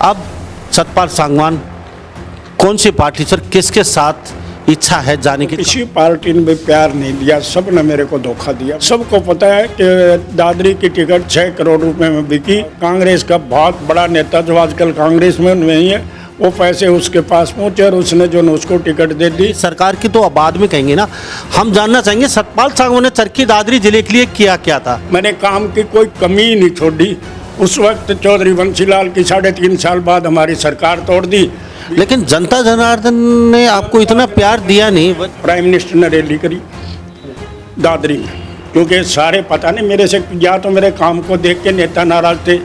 अब सतपाल सांगवान कौन सी party sir, किसके साथ इच्छा है जाने की? किसी पार्टी ने भी प्यार नहीं दिया, सब ने मेरे को धोखा दिया। सबको पता है कि दादरी की टिकट 6 करोड़ रुपए में बिकी। कांग्रेस का बहुत बड़ा नेता जो आजकल कांग्रेस में नहीं है, वो पैसे उसके पास पहुंचे और उसने जो उसको टिकट दे दी। सरकार की तो अब बाद में कहेंगे ना, हम जानना चाहेंगे सतपाल सांगवान ने चरखी दादरी जिले के लिए किया क्या था? मैंने काम की कोई कमी ही नहीं छोड़ी। उस वक्त चौधरी बंसीलाल की 3.5 साल बाद हमारी सरकार तोड़ दी। लेकिन जनता जनार्दन ने आपको इतना प्यार दिया नहीं। प्राइम मिनिस्टर ने रैली करी दादरी में, क्योंकि सारे पता नहीं मेरे से, या तो मेरे काम को देख के नेता नाराज थे।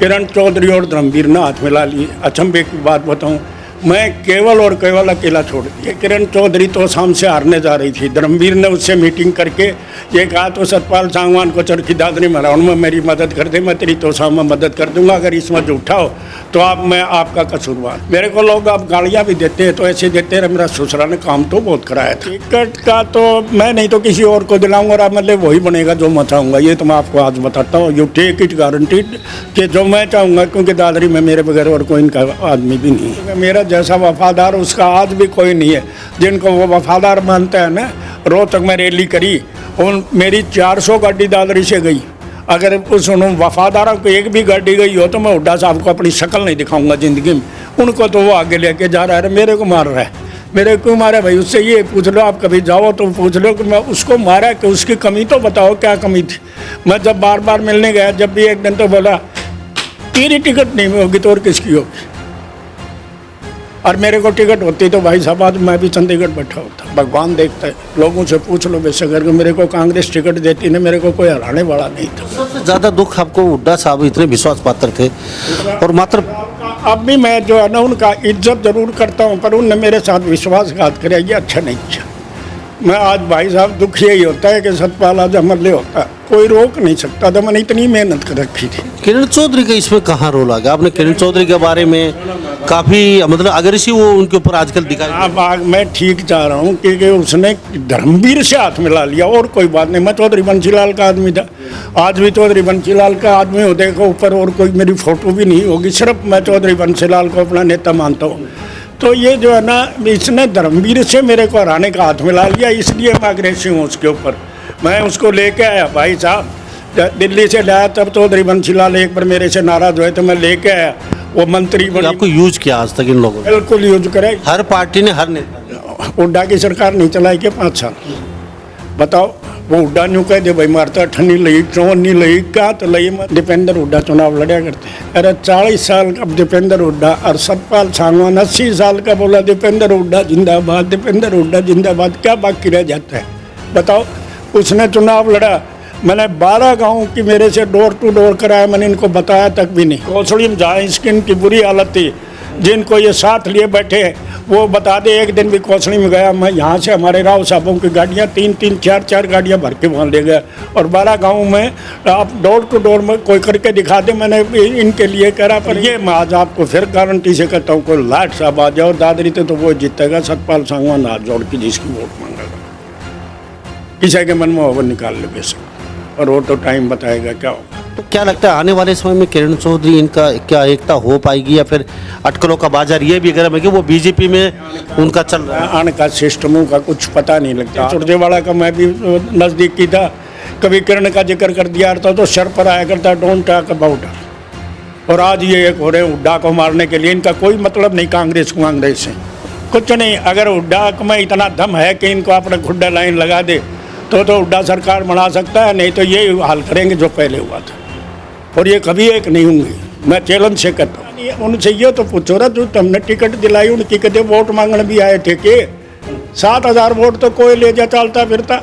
किरण चौधरी और धर्मवीर ने हाथ मिला लिए। अचंभे की बात बताऊं, मैं केवल और केवल अकेला छोड़ दिया। किरण चौधरी तो शाम से हारने जा रही थी। धर्मवीर ने उससे मीटिंग करके ये कहा तो सतपाल सांगवान को चरखी दादरी में हराने में मेरी मदद कर दे, मैं तेरी तोसाम में मदद कर दूंगा। अगर इसमें झूठा हो तो आप, मैं आपका कसूरवार। मेरे को लोग अब गालियाँ भी देते हैं, तो ऐसे देते हैं। मेरा ससुरा ने काम तो बहुत कराया था। टिकट का तो मैं नहीं तो किसी और को दिलाऊंगा और मतलब वही बनेगा जो मैं चाहूँगा। ये तो मैं आपको आज बताता हूँ, यू टेक इट गारंटीड कि जो मैं चाहूँगा, क्योंकि दादरी में मेरे बगैर और कोई इनका आदमी भी नहीं है। मेरा जैसा वफादार उसका आज भी कोई नहीं है। जिनको वो वफादार मानते हैं ना, रोहतक में रैली करी और मेरी 400 गाड़ी दादरी से गई। अगर उस वफादारों को एक भी गाड़ी गई हो तो मैं हुड्डा साहब को अपनी शक्ल नहीं दिखाऊंगा ज़िंदगी में। उनको तो वो आगे लेके जा रहा है, मेरे को मार रहा है। मेरे को मारा भाई, उससे ये पूछ लो, आप कभी जाओ तो पूछ लो कि मैं उसको मारा कि उसकी कमी तो बताओ क्या कमी थी। मैं जब बार बार मिलने गया, जब भी एक दिन तो बोला तेरी टिकट नहीं होगी तो और किसकी होगी। और मेरे को टिकट होती तो भाई साहब आज मैं भी चंडीगढ़ बैठा होता। भगवान देखता है, लोगों से पूछ लो बेशक, अगर मेरे को कांग्रेस टिकट देती ना, मेरे को कोई हराने वाला नहीं था। सबसे ज़्यादा दुख आपको हुड्डा साहब इतने विश्वास पात्र थे और मात्र अब भी मैं जो है ना उनका इज्जत जरूर करता हूँ, पर उनने मेरे साथ विश्वासघात किया, ये अच्छा नहीं किया। मैं आज भाई साहब दुख यही होता है कि सतपाल आज अमरले होता, कोई रोक नहीं सकता था। मैंने इतनी मेहनत कर रखी थी। किरण चौधरी का इसमें कहाँ रोल आ गया? आपने किरण चौधरी के बारे में काफ़ी मतलब अग्रेसिव वो उनके ऊपर आजकल दिखाई। अब मैं ठीक चाह रहा हूँ क्योंकि उसने धर्मवीर से हाथ मिला लिया और कोई बात नहीं। मैं चौधरी बंसीलाल का आदमी था, आज भी चौधरी बंसीलाल का आदमी हो। देखो ऊपर और कोई मेरी फोटो भी नहीं होगी, सिर्फ मैं चौधरी बंसीलाल को अपना नेता मानता हूँ। तो ये जो है ना, इसने धर्मवीर से मेरे को हराने का हाथ मिला लिया, इसलिए मैं अग्रेसिव हूँ उसके ऊपर। मैं उसको लेके आया भाई साहब, दिल्ली से लाया, तब चौधरी बंसीलाल एक बार मेरे से नाराज हुए तो मैं लेके आया। वो मंत्री बने। आपको यूज किया आज तक इन लोगों ने? बिल्कुल यूज करे। हर पार्टी ने, हर नेता। हुड्डा की सरकार नहीं चलाई के 5 साल। बताओ, वो हुड्डा न्यू कह दे भाई मारता ठंडी लगी, चौन नहीं लगी, क्या तो लगी। दीपेंद्र हुड्डा चुनाव लड़ा करते हैं। अरे 40 साल का दीपेंद्र हुड्डा और सतपाल सांगवान 80 साल का बोला दीपेंद्र हुड्डा जिंदाबाद, दीपेंद्र हुड्डा जिंदाबाद। क्या बाकी रह जाता है बताओ? उसने चुनाव लड़ा, मैंने 12 गाँव की मेरे से डोर टू डोर कराया, मैंने इनको बताया तक भी नहीं। कोसड़ी में जहाँ स्किन की बुरी हालत थी, जिनको ये साथ लिए बैठे वो बता दे। एक दिन भी कोसड़ी में गया मैं, यहाँ से हमारे राव साहबों की गाड़ियाँ 3-3, 4-4 गाड़ियाँ भर के वहाँ ले गए। और 12 गाँव में आप डोर टू डोर में कोई करके दिखा दे, मैंने इनके लिए करा। पर ये मैं आज आपको फिर गारंटी से कहता हूँ, कोई लाट साहब आ जाओ दादरी तो वो जीतेगा। सतपाल सांगवान हाथ जोड़ के जिसकी वोट मांगेगा, किसी के मन में होगा निकाल ले बेशक, और वो तो टाइम बताएगा क्या होगा। तो क्या लगता है आने वाले समय में किरण चौधरी इनका क्या एकता हो पाएगी, या फिर अटकलों का बाजार ये भी गर्म है कि वो बीजेपी में उनका चल रहा है? आने का सिस्टमों का कुछ पता नहीं लगता। सुरजेवाला का मैं भी नज़दीक की था, कभी किरण का जिक्र कर दिया था तो सर पर आया करता डोंट टॉक अबाउट। और आज ये एक हो रहे हुड्डा को मारने के लिए। इनका कोई मतलब नहीं कांग्रेस से, कुछ नहीं। अगर हुड्डा में इतना दम है कि इनको अपने खुड्डा लाइन लगा दे तो हुड्डा सरकार बना सकता है, नहीं तो ये हाल करेंगे जो पहले हुआ था। और ये कभी एक नहीं होंगे, मैं चैलेंज से कहता हूँ। उनसे ये तो पूछो रहा जो तुमने टिकट दिलाई, उनकी कदे वोट मांगने भी आए थे कि 7,000 वोट तो कोई ले जा चलता फिरता।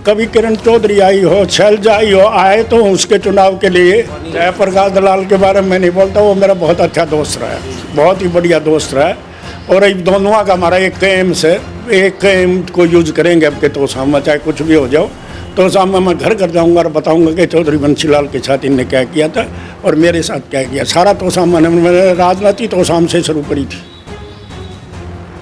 कभी किरण चौधरी आई हो, शैलजा आई हो, आए तो उसके चुनाव के लिए। जयप्रकाश दलाल के बारे में नहीं बोलता, वो मेरा बहुत अच्छा दोस्त रहा है, बहुत ही बढ़िया दोस्त रहा है। और एक दोनों का हमारा एक एम से, एक एम को यूज करेंगे अब के तो सामने चाहे कुछ भी हो जाओ। तो सामने मैं घर कर जाऊंगा और बताऊंगा कि चौधरी बंसीलाल के साथ इनने क्या किया था और मेरे साथ क्या किया। सारा तो सामने मैंने राजनीति तो शाम से शुरू करी थी।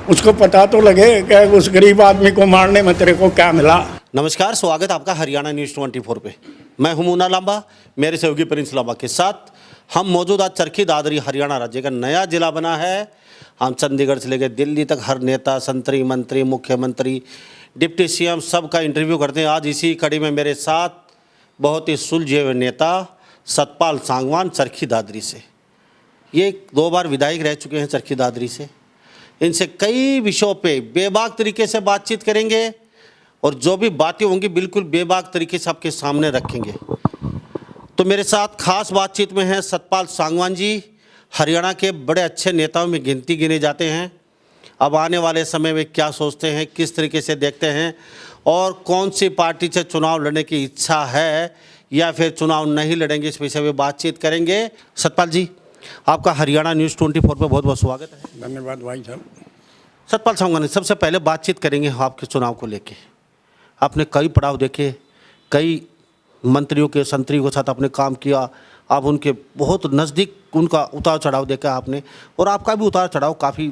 उसको पता तो लगे कि उस गरीब आदमी को मारने में तेरे को क्या मिला। नमस्कार, स्वागत आपका हरियाणा न्यूज़ 24 पे। मैं हूं मुन्ना लांबा, मेरे सहयोगी प्रिंस लांबा के साथ हम मौजूद आज चरखी दादरी हरियाणा राज्य का नया जिला बना है। हम चंडीगढ़ से लेकर दिल्ली तक हर नेता, संतरी, मंत्री, मुख्यमंत्री, डिप्टी सीएम सबका इंटरव्यू करते हैं। आज इसी कड़ी में मेरे साथ बहुत ही सुलझे हुए नेता सतपाल सांगवान चरखी दादरी से। ये 2 बार विधायक रह चुके हैं चरखी दादरी से। इनसे कई विषयों पे बेबाक तरीके से बातचीत करेंगे और जो भी बातें होंगी बिल्कुल बेबाक तरीके से आपके सामने रखेंगे। तो मेरे साथ खास बातचीत में हैं सतपाल सांगवान जी, हरियाणा के बड़े अच्छे नेताओं में गिने जाते हैं। अब आने वाले समय में क्या सोचते हैं, किस तरीके से देखते हैं और कौन सी पार्टी से चुनाव लड़ने की इच्छा है या फिर चुनाव नहीं लड़ेंगे, इस विषय में बातचीत करेंगे। सतपाल जी, आपका हरियाणा न्यूज़ 24 पर बहुत बहुत स्वागत है। धन्यवाद भाई साहब। सतपाल सांगवान, सबसे पहले बातचीत करेंगे आपके चुनाव को लेके। आपने कई पड़ाव देखे, कई मंत्रियों के, संतरियों के साथ आपने काम किया। आप उनके बहुत नज़दीक उनका उतार चढ़ाव देखा आपने, और आपका भी उतार चढ़ाव काफ़ी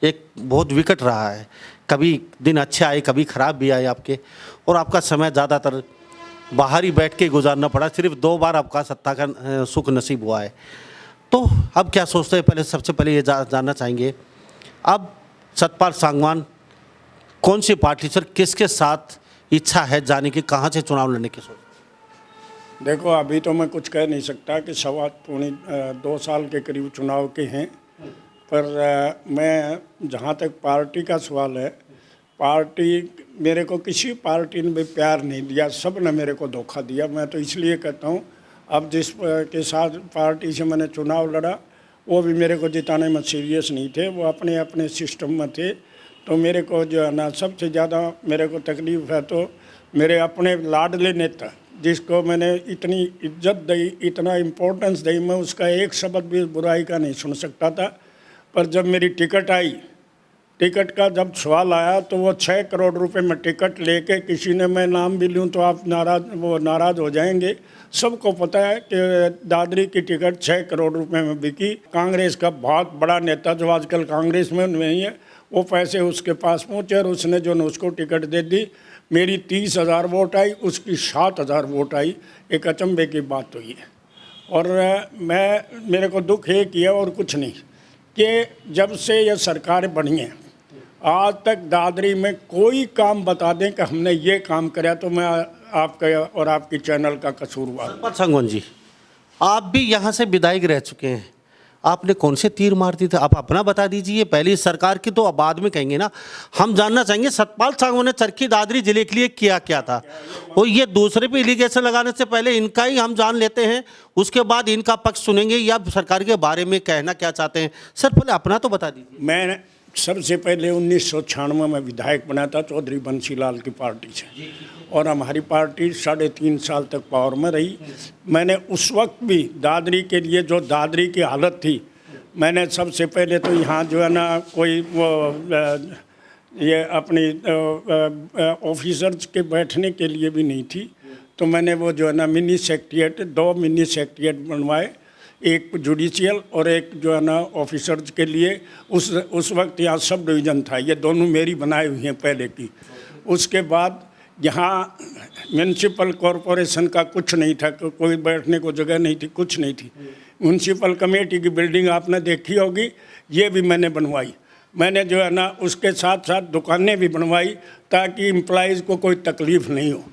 एक बहुत विकट रहा है। कभी दिन अच्छे आए, कभी ख़राब भी आए आपके, और आपका समय ज़्यादातर बाहर ही बैठ के गुजारना पड़ा। सिर्फ 2 बार आपका सत्ता का सुख नसीब हुआ है। तो अब क्या सोचते हैं, पहले सबसे पहले ये जानना चाहेंगे, अब सतपाल सांगवान कौन सी पार्टी से, किसके साथ इच्छा है जाने की, कहाँ से चुनाव लड़ने की सोच? देखो, अभी तो मैं कुछ कह नहीं सकता कि 2 साल के करीब चुनाव के हैं, पर मैं जहाँ तक पार्टी का सवाल है, पार्टी मेरे को किसी पार्टी ने भी प्यार नहीं दिया, सब ने मेरे को धोखा दिया। मैं तो इसलिए कहता हूँ, अब जिस के साथ पार्टी से मैंने चुनाव लड़ा वो भी मेरे को जिताने में सीरियस नहीं थे, वो अपने अपने सिस्टम में थे। तो मेरे को जो है ना, सबसे ज़्यादा मेरे को तकलीफ़ है तो मेरे अपने लाडले नेता, जिसको मैंने इतनी इज्जत दी, इतना इम्पोर्टेंस दी, मैं उसका एक शब्द भी बुराई का नहीं सुन सकता था। पर जब मेरी टिकट आई, टिकट का जब सवाल आया तो वो 6 करोड़ रुपए में टिकट लेके, किसी ने मैं नाम भी लूँ तो आप नाराज़ हो जाएंगे। सबको पता है कि दादरी की टिकट 6 करोड़ रुपए में बिकी। कांग्रेस का बहुत बड़ा नेता जो आजकल कांग्रेस में नहीं है, वो पैसे उसके पास पहुँचे और उसने जो उसको टिकट दे दी। मेरी 30,000 वोट आई, उसकी 7,000 वोट आई। एक अचंभे की बात हुई है। और मेरे को दुख ये किया और कुछ नहीं, कि जब से ये सरकार बनी है आज तक दादरी में कोई काम बता दें कि हमने ये काम कराया, तो मैं आपका और आपकी चैनल का कसूरवार। सतपाल सांगवान जी, आप भी यहाँ से विधायक रह चुके हैं, आपने कौन से तीर मार दिए थे, आप अपना बता दीजिए। पहली सरकार की तो अब बाद में कहेंगे ना। हम जानना चाहेंगे सतपाल सांगवान ने चरखी दादरी जिले के लिए किया क्या था, और ये दूसरे पे एलिगेशन लगाने से पहले इनका ही हम जान लेते हैं, उसके बाद इनका पक्ष सुनेंगे या सरकार के बारे में कहना क्या चाहते हैं। सर, पहले अपना तो बता दीजिए। मैं सबसे पहले 1996 में विधायक बना था चौधरी बंसीलाल की पार्टी से, और हमारी पार्टी 3.5 साल तक पावर में रही। मैंने उस वक्त भी दादरी के लिए, जो दादरी की हालत थी, मैंने सबसे पहले तो यहाँ जो है ना, कोई वो ये अपनी ऑफिसर्स के बैठने के लिए भी नहीं थी, तो मैंने वो जो है ना मिनी सेक्रेटेरिएट, 2 मिनी सेक्रेटेरिएट बनवाए, एक जुडिशियल और एक जो है ना ऑफिसर्स के लिए। उस वक्त यहाँ सब डिवीज़न था, ये दोनों मेरी बनाई हुई हैं पहले की। उसके बाद यहाँ म्यूनसिपल कॉरपोरेशन का कुछ नहीं था, कोई बैठने को जगह नहीं थी, कुछ नहीं थी। म्यूनसिपल कमेटी की बिल्डिंग आपने देखी होगी, ये भी मैंने बनवाई। मैंने जो है ना उसके साथ साथ दुकानें भी बनवाई ताकि एम्प्लॉइज़ को कोई तकलीफ़ नहीं हो।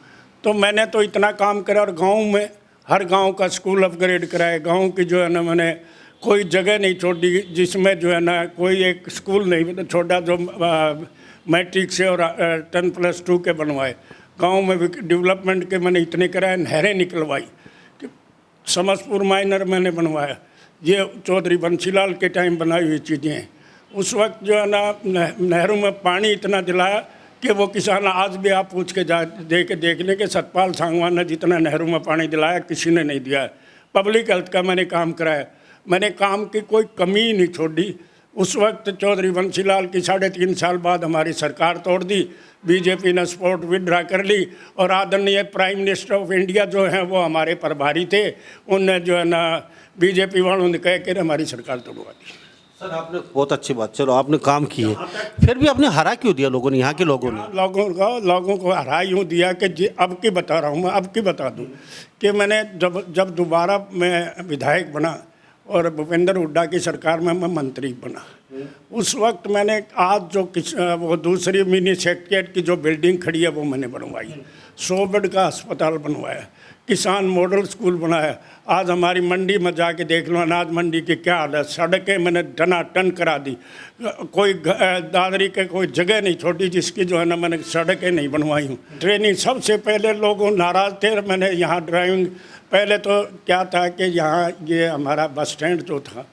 तो मैंने तो इतना काम करा, और गाँव में हर गांव का स्कूल अपग्रेड कराए। गांव की जो है ना मैंने कोई जगह नहीं छोड़ी जिसमें जो है ना कोई एक स्कूल नहीं छोड़ा, जो मैट्रिक से और 10+2 के बनवाए। गांव में भी डेवलपमेंट के मैंने इतने कराए, नहरें निकलवाई, समसपुर माइनर मैंने बनवाया। ये चौधरी बंसीलाल के टाइम बनाई हुई चीज़ें हैं। उस वक्त जो है ना नहरों में पानी इतना दिलाया कि वो किसान आज भी आप पूछ के देख लें कि सतपाल सांगवान ने जितना नहरों में पानी दिलाया किसी ने नहीं दिया है। पब्लिक हेल्थ का मैंने काम कराया, मैंने काम की कोई कमी नहीं छोड़ी। उस वक्त चौधरी बंसीलाल की 3.5 साल बाद हमारी सरकार तोड़ दी, बीजेपी ने सपोर्ट विड्रा कर ली, और आदरणीय प्राइम मिनिस्टर ऑफ इंडिया जो हैं वो हमारे प्रभारी थे, उनने जो है ना बीजेपी वालों ने कह के हमारी सरकार तोड़वा दी। सर, आपने बहुत अच्छी बात, चलो आपने काम किए, फिर भी आपने हरा क्यों दिया लोगों ने, यहाँ के लोगों ने? लोगों को हरा यूँ दिया कि अब की बता रहा हूँ मैं, अब की बता दूँ कि मैंने जब दोबारा मैं विधायक बना, और भूपेंद्र हुड्डा की सरकार में मैं मंत्री बना। उस वक्त मैंने आज जो वो दूसरी मिनी सेक्रेटरीट की जो बिल्डिंग खड़ी है वो मैंने बनवाई, 100 बेड का अस्पताल बनवाया, किसान मॉडल स्कूल बनाया। आज हमारी मंडी में जाके देख लो, अनाज मंडी की क्या हाल है। सड़कें मैंने टनाटन करा दी, कोई दादरी के कोई जगह नहीं छोड़ी जिसकी जो है ना मैंने सड़कें नहीं बनवाई हूँ। ट्रेनिंग सबसे पहले लोग नाराज़ थे, मैंने यहाँ ड्राइविंग पहले तो क्या था कि यहाँ ये हमारा बस स्टैंड जो था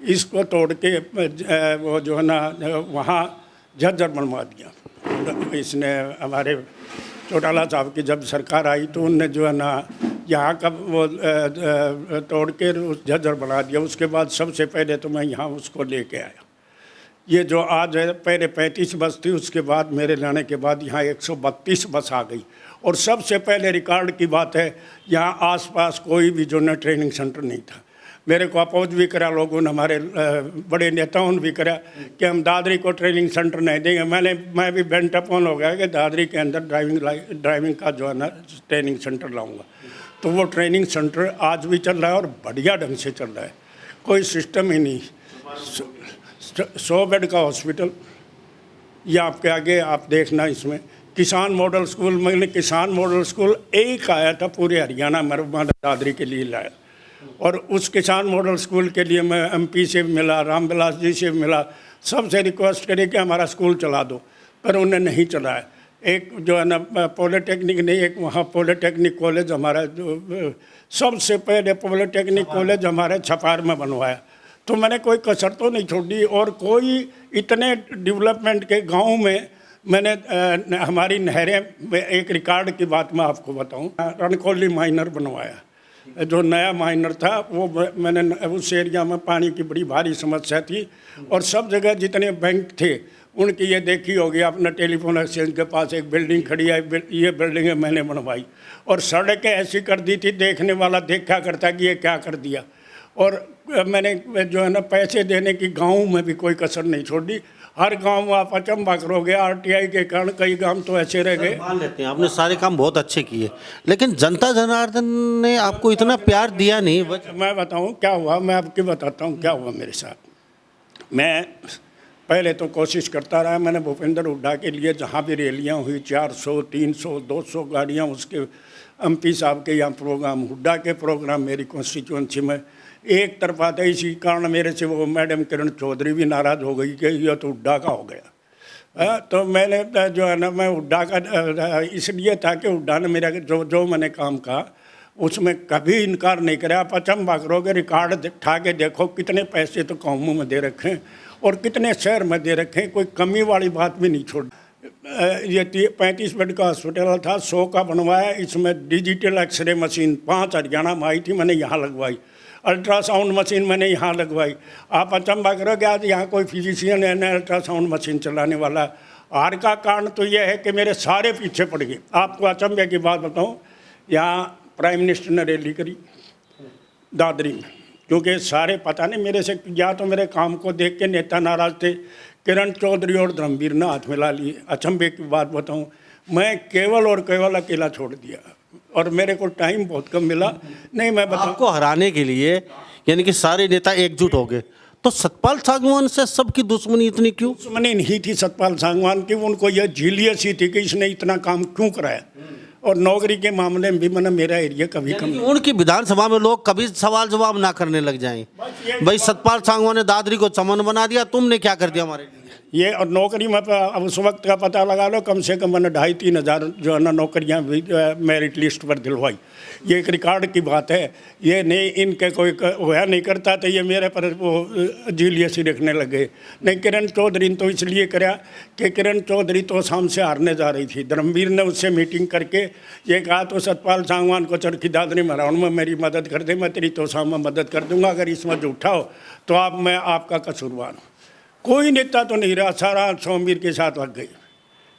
इसको तोड़ के वो जो है ना वहाँ झज्जर बनवा दिया। इसने हमारे चौटाला साहब की जब सरकार आई तो उनने जो है ना यहाँ का वो तोड़ के झज्जर बना दिया। उसके बाद सबसे पहले तो मैं यहाँ उसको लेके आया। ये जो आज है, पहले 35 बस थी, उसके बाद मेरे लाने के बाद यहाँ 132 बस आ गई। और सबसे पहले रिकॉर्ड की बात है, यहाँ आसपास कोई भी जो ना ट्रेनिंग सेंटर नहीं था। मेरे को अपोज भी करा लोगों ने, हमारे बड़े नेताओं ने भी करा कि हम दादरी को ट्रेनिंग सेंटर नहीं देंगे। मैं भी बेंट अपॉन हो गया कि दादरी के अंदर ड्राइविंग का जो है ना ट्रेनिंग सेंटर लाऊंगा। तो वो ट्रेनिंग सेंटर आज भी चल रहा है और बढ़िया ढंग से चल रहा है, कोई सिस्टम ही नहीं। 100 बेड का हॉस्पिटल, ये आपके आगे आप देखना। इसमें किसान मॉडल स्कूल, मैंने किसान मॉडल स्कूल एक आया था पूरे हरियाणा में, दादरी के लिए लाया। और उस किसान मॉडल स्कूल के लिए मैं MP से मिला, रामविलास जी से मिला, सबसे रिक्वेस्ट करी कि हमारा स्कूल चला दो, पर उन्हें नहीं चलाया। एक जो है ना पॉलिटेक्निक नहीं, एक वहाँ पॉलिटेक्निक कॉलेज हमारा जो सबसे पहले पॉलिटेक्निक कॉलेज हमारे छपार में बनवाया। तो मैंने कोई कसर तो नहीं छोड़ी। और कोई इतने डेवलपमेंट के गाँव में मैंने हमारी नहरें, एक रिकॉर्ड की बात मैं आपको बताऊँ, रणखोली माइनर बनवाया। जो नया माइनर था वो मैंने, उस एरिया में पानी की बड़ी भारी समस्या थी और सब जगह जितने बैंक थे उनकी ये देखी होगी आपने, टेलीफोन एक्सचेंज के पास एक बिल्डिंग खड़ी है, ये बिल्डिंग मैंने बनवाई। और सड़कें ऐसी कर दी थी, देखने वाला देखा करता कि ये क्या कर दिया। और मैंने जो है ना पैसे देने की गाँव में भी कोई कसर नहीं छोड़ी। हर गांव में आप अचंभा करोगे, RTI के कारण कई गांव तो ऐसे रह गए। मान लेते हैं आपने सारे काम बहुत अच्छे किए, लेकिन जनता जनार्दन ने आपको इतना प्यार दिया नहीं। मैं बताऊं क्या हुआ, मैं आपको बताता हूं क्या हुआ मेरे साथ। मैं पहले तो कोशिश करता रहा, मैंने भूपेंद्र हुड्डा के लिए जहां भी रैलियां हुई, 400, 300, 200 गाड़ियां उसके MP साहब के यहाँ प्रोग्राम, हुड्डा के प्रोग्राम मेरी कॉन्स्टिट्यूंसी में एक तरफा था। इसी कारण मेरे से वो मैडम किरण चौधरी भी नाराज़ हो गई कि ये तो हुड्डा का हो गया। तो मैंने जो है ना, मैं हुड्डा का इसलिए था कि हुड्डा ने मेरा जो मैंने काम कहा उसमें कभी इनकार नहीं करा। आप अचंभा करोगे, रिकॉर्ड उठा के देखो कितने पैसे तो गाँवों में दे रखे हैं और कितने शहर में दे रखे हैं, कोई कमी वाली बात भी नहीं छोड़। ये 35 बेड का हॉस्पिटल था, 100 का बनवाया। इसमें डिजिटल एक्सरे मशीन 5 हरियाणा में आई थी, मैंने यहाँ लगवाई। अल्ट्रासाउंड मशीन मैंने यहाँ लगवाई। आप अचंभा करोगे आज यहाँ कोई फिजिशियन है ना अल्ट्रासाउंड मशीन चलाने वाला। हार का कारण तो यह है कि मेरे सारे पीछे पड़ गए। आपको अचंभे की बात बताऊँ, यहाँ प्राइम मिनिस्टर ने रैली करी दादरी में, क्योंकि सारे पता नहीं मेरे से, या तो मेरे काम को देख के नेता नाराज थे। किरण चौधरी और धर्मवीर ने हाथ मिला लिए। अचंभे की बात बताऊँ, मैं केवल और केवल अकेला छोड़ दिया और मेरे को टाइम बहुत कम मिला। नहीं मैं बताऊँ, आपको हराने के लिए यानी कि सारे नेता एकजुट हो गए, तो सतपाल सांगवान से सबकी दुश्मनी इतनी क्यों? दुश्मनी नहीं थी सतपाल सांगवान की, उनको यह झीलियस ही थी कि इसने इतना काम क्यों कराया। और नौकरी के मामले में भी मैंने, मेरा एरिया कभी कम, उनकी विधानसभा में लोग कभी सवाल जवाब ना करने लग जाएं। भाई सतपाल सांगवान ने दादरी को चमन बना दिया, तुमने क्या कर दिया हमारे लिए? ये और नौकरी में अब उस वक्त का पता लगा लो, कम से कम मैंने 2,500-3 हज़ार जो है ना नौकरियाँ भी मेरिट लिस्ट पर दिलवाई। ये एक रिकॉर्ड की बात है। ये नहीं इनके कोई होया नहीं करता तो ये मेरे पर वो झीलियस ही रखने लगे। नहीं, किरण चौधरी ने तो इसलिए करा कि किरण चौधरी तो शाम से हारने जा रही थी। धर्मवीर ने उससे मीटिंग करके ये कहा तो सतपाल सांगवान को चरखी दादरी महराउंड में मेरी मदद कर दे, मैं तेरी तोसाम में मदद कर दूंगा, अगर इसमें झूठा हो तो मैं आपका कसूरवार हूँ। कोई नेता तो नहीं रहा, सारा सोमवीर के साथ लग गई।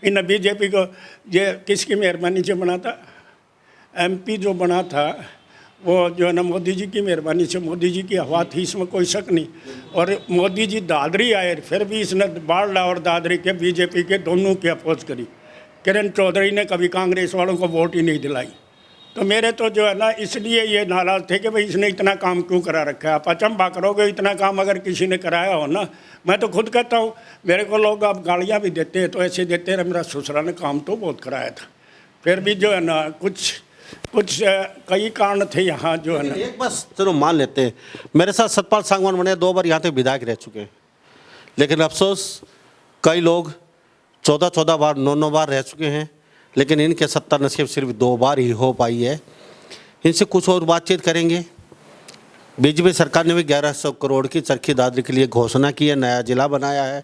इन BJP को ये किसकी मेहरबानी से बना था? MP जो बना था वो जो है ना मोदी जी की मेहरबानी से, मोदी जी की हवा थी, इसमें कोई शक नहीं। और मोदी जी दादरी आए, फिर भी इसने बाढ़ और दादरी के BJP के दोनों की अपोज करी। किरण चौधरी ने कभी कांग्रेस वालों को वोट ही नहीं दिलाई। तो मेरे तो जो है ना इसलिए ये नाराज थे कि भाई इसने इतना काम क्यों करा रखा है। आप अचंभा करोगे, इतना काम अगर किसी ने कराया हो ना, मैं तो खुद कहता हूँ, मेरे को लोग अब गालियाँ भी देते हैं तो ऐसे देते हैं, मेरा ससुरा ने काम तो बहुत कराया था, फिर भी जो है ना कुछ कई कारण थे यहाँ जो है ना। एक बस चलो मान लेते हैं, मेरे साथ सतपाल सांगवान बने 2 बार यहाँ तक विधायक रह चुके हैं, लेकिन अफसोस कई लोग 14 बार 9 बार रह चुके हैं, लेकिन इनके सत्ता नसीब सिर्फ 2 बार ही हो पाई है। इनसे कुछ और बातचीत करेंगे। बीजेपी सरकार ने भी 1100 करोड़ की चरखी दादरी के लिए घोषणा की है, नया जिला बनाया है।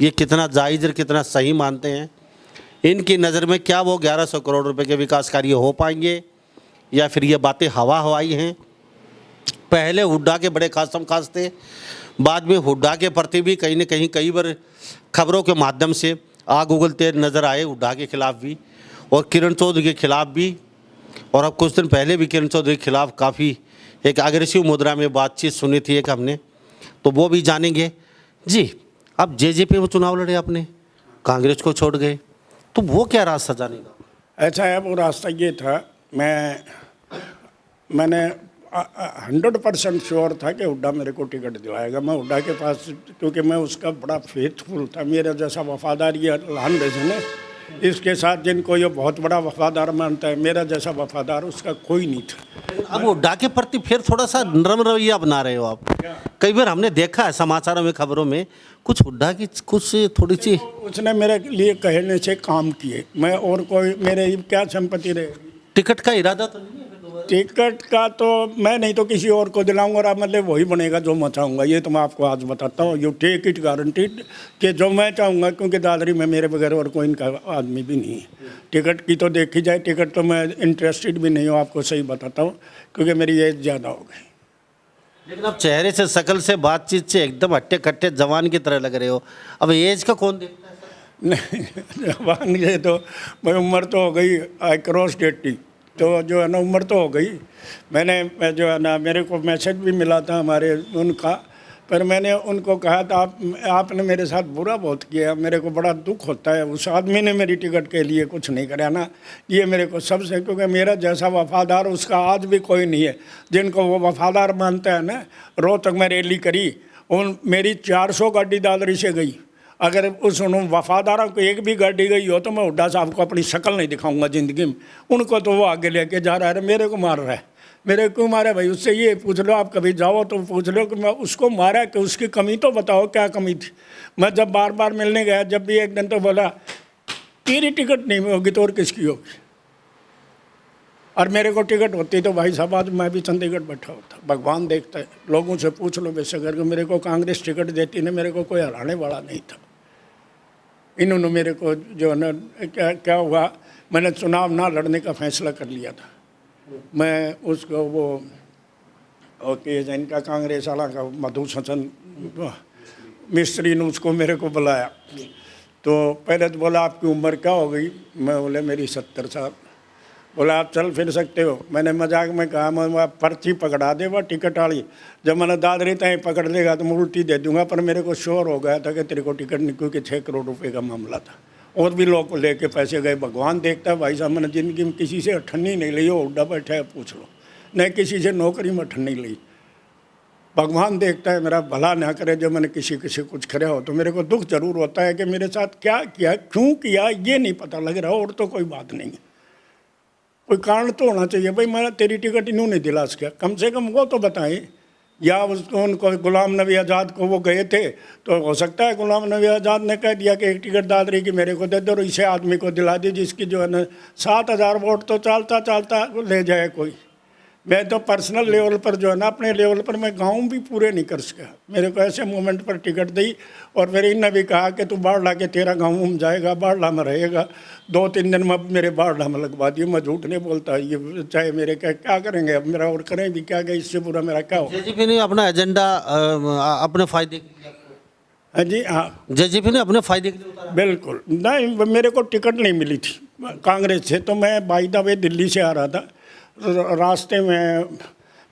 ये कितना जायज़ और कितना सही मानते हैं? इनकी नज़र में क्या वो 1100 करोड़ रुपए के विकास कार्य हो पाएंगे या फिर ये बातें हवा हवाई हैं? पहले हुड्डा के बड़े खासम खास थे, बाद में हुड्डा के प्रति भी कहीं न कहीं कई बार खबरों के माध्यम से आग उगलते नज़र आए, हुड्डा के खिलाफ भी और किरण चौधरी के खिलाफ भी, और अब कुछ दिन पहले भी किरण चौधरी के खिलाफ काफ़ी एक अग्रेसिव मुद्रा में बातचीत सुनी थी एक हमने, तो वो भी जानेंगे। जी, अब जेजेपी में चुनाव लड़े आपने, कांग्रेस को छोड़ गए, तो वो क्या रास्ता जानेगा? ऐसा है, वो रास्ता ये था, मैंने 100% श्योर था कि हुड्डा मेरे को टिकट दिलाएगा। मैं हुड्डा के पास, क्योंकि मैं उसका बड़ा फेथफुल था, मेरा जैसा वफादार ये लान रजन है, इसके साथ जिनको ये बहुत बड़ा वफादार मानता है, मेरा जैसा वफादार उसका कोई नहीं था। अब हुड्डा के प्रति फिर थोड़ा सा नरम रवैया अपना रहे हो आप। कई बार हमने देखा है समाचारों में, खबरों में, कुछ हुड्डा की कुछ थोड़ी सी उसने मेरे लिए कहने से काम किए, मैं और कोई मेरे क्या संपत्ति रहेगी। टिकट का इरादा तो नहीं है? टिकट का तो मैं नहीं तो किसी और को दिलाऊंगा और मतलब वही बनेगा जो मैं चाहूँगा। ये तो मैं आपको आज बताता हूँ, यू टेक इट गारंटीड कि जो मैं चाहूँगा, क्योंकि दादरी में मेरे बगैर और कोई इनका आदमी भी नहीं है। टिकट की तो देखी जाए, टिकट तो मैं इंटरेस्टेड भी नहीं हूँ, आपको सही बताता हूँ, क्योंकि मेरी एज ज़्यादा हो गई। लेकिन आप चेहरे से, शकल से, बातचीत से एकदम हट्टे कट्टे जवान की तरह लग रहे हो। अब एज का कौन देखता है? नहीं, जवान ये तो मैं उम्र तो हो गई, आई क्रॉस 80, तो जो है ना उम्र तो हो गई। मैं जो है ना, मेरे को मैसेज भी मिला था हमारे उनका, पर मैंने उनको कहा था आपने मेरे साथ बुरा बहुत किया, मेरे को बड़ा दुख होता है। उस आदमी ने मेरी टिकट के लिए कुछ नहीं करा ना, ये मेरे को सबसे, क्योंकि मेरा जैसा वफादार उसका आज भी कोई नहीं है। जिनको वो वफादार मानता है ना, रोहतक में रैली करी, उन मेरी 400 गाड़ी दादरी से गई। अगर उस वफादारों को एक भी गाड़ी गई हो तो मैं हुड्डा साहब को अपनी शक्ल नहीं दिखाऊंगा ज़िंदगी में। उनको तो वो आगे लेके जा रहा है, मेरे को मार रहा है। मेरे क्यों मारा भाई? उससे ये पूछ लो, आप कभी जाओ तो पूछ लो कि मैं उसको मारा कि उसकी कमी तो बताओ क्या कमी थी। मैं जब बार बार मिलने गया, जब भी एक दिन तो बोला तेरी टिकट नहीं होगी तो और किसकी होगी, और मेरे को टिकट होती तो भाई साहब आज मैं भी चंडीगढ़ बैठा होता। भगवान देखता है, लोगों से पूछ लो बेशक, अगर मेरे को कांग्रेस टिकट देती ना, मेरे को कोई हराने वाला नहीं था। इन्होंने मेरे को जो है ना, क्या हुआ, मैंने चुनाव ना लड़ने का फैसला कर लिया था। मैं उसको वो ओके इनका कांग्रेस वाला का मधुसूदन मिस्त्री ने उसको मेरे को बुलाया, तो पहले तो बोला आपकी उम्र क्या हो गई? मैं बोले मेरी 70 साल। बोला आप चल फिर सकते हो। मैंने मजाक में कहा मैं पर्ची पकड़ा दे, वह टिकट वाली, जब मैंने दादरी तय पकड़ लेगा तो मैं उल्टी दे दूंगा। पर मेरे को श्योर हो गया था कि तेरे को टिकट नहीं, क्योंकि 6 करोड़ रुपए का मामला था, और भी लोग को लेके पैसे गए। भगवान देखता है भाई साहब, मैंने ज़िंदगी में किसी से अठन्नी नहीं ली, वो उड्डा बैठा है पूछ लो, नहीं किसी से नौकरी में अठन्नी ली। भगवान देखता है, मेरा भला ना करे जो मैंने किसी कुछ कराया हो। तो मेरे को दुख जरूर होता है कि मेरे साथ क्या किया, क्यों किया, ये नहीं पता लग रहा। और तो कोई बात नहीं है, कोई कारण तो होना चाहिए भाई। मैं तेरी टिकट इन्होंने दिला सका, कम से कम वो तो बताएं। या उसको उनको गुलाम नबी आज़ाद को वो गए थे, तो हो सकता है गुलाम नबी आज़ाद ने कह दिया कि एक टिकट दादरी की मेरे को दे दो, और इसे आदमी को दिला दी जिसकी जो है ना 7,000 वोट तो चलता ले जाए कोई। मैं तो पर्सनल लेवल पर जो है ना, अपने लेवल पर मैं गाँव भी पूरे नहीं कर सका। मेरे को ऐसे मोमेंट पर टिकट दी, और फिर इन्होंने भी कहा कि तू बाढ़ला के तेरा गाँव में जाएगा, बाढ़ला में रहेगा। 2-3 दिन में मेरे बाढ़ला में लगवा दिए। मैं झूठ नहीं बोलता, ये चाहे मेरे क्या करेंगे अब मेरा, और करें भी क्या, गए इससे पूरा मेरा क्या हो। जेजेपी ने अपना एजेंडा अपने फायदे के लिए, हाँ जी, हाँ जेजेपी ने अपने फायदे के लिए उतारा। बिल्कुल नहीं, मेरे को टिकट नहीं मिली थी कांग्रेस से। तो मैं बाय द वे दिल्ली से आ रहा था, रास्ते में